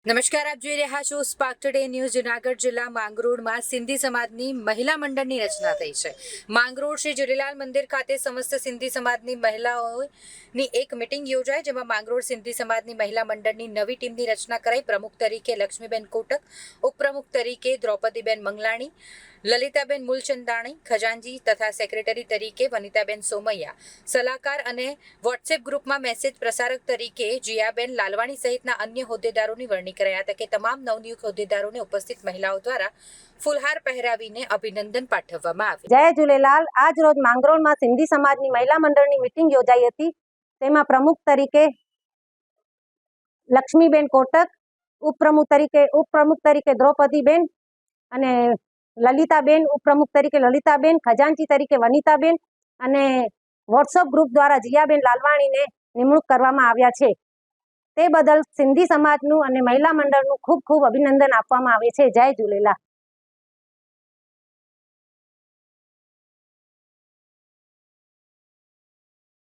નમસ્કાર, આપ જોઈ રહ્યા છો સ્પાર્ક ટુડે ન્યૂઝ. જૂનાગઢ જિલ્લા માંગરોળમાં સિંધી સમાજની મહિલા મંડળની રચના થઈ છે. માંગરોળ શ્રી ઝૂલેલાલ મંદિર ખાતે સમસ્ત સિંધી સમાજની મહિલાઓની એક મિટિંગ યોજાઈ, જેમાં માંગરોળ સિંધી સમાજની મહિલા મંડળની નવી ટીમની રચના કરાઈ. પ્રમુખ તરીકે લક્ષ્મીબેન કોટક, ઉપપ્રમુખ તરીકે દ્રૌપદીબેન મંગલાણી, લલિતાબેન મૂલચંદાણી, ખજાનજી તથા સેક્રેટરી તરીકે વનિતાબેન સોમૈયા, સલાહકાર અને વોટ્સએપ ગ્રુપમાં મેસેજ પ્રસારક તરીકે જીયાબેન લાલવાણી સહિતના અન્ય હોદ્દેદારોની વરણી કરાયા હતા કે તમામ નવનિયુક્ત હોદ્દેદારોને ઉપસ્થિત મહિલાઓ દ્વારા ફૂલહાર પહેરાવીને અભિનંદન પાઠવવામાં આવ્યું. જય ઝૂલેલાલ. આજ રોજ માંગરોળમાં સિંધી સમાજની મહિલા મંડળની મીટિંગ યોજાઈ હતી. તેમાં પ્રમુખ તરીકે લક્ષ્મીબેન કોટક, ઉપપ્રમુખ તરીકે દ્રૌપદીબેન અને લલિતાબેન, ઉપપ્રમુખ તરીકે લલિતાબેન, ખજાનચી તરીકે વનિતાબેન અને વોટ્સઅપ ગ્રુપ દ્વારા જીયાબેન લાલવાણીને નિમણૂક કરવામાં આવ્યા છે. તે બદલ સિંધી સમાજનું અને મહિલા મંડળનું ખૂબ ખૂબ અભિનંદન આપવામાં આવે છે. જય ઝૂલેલાલ.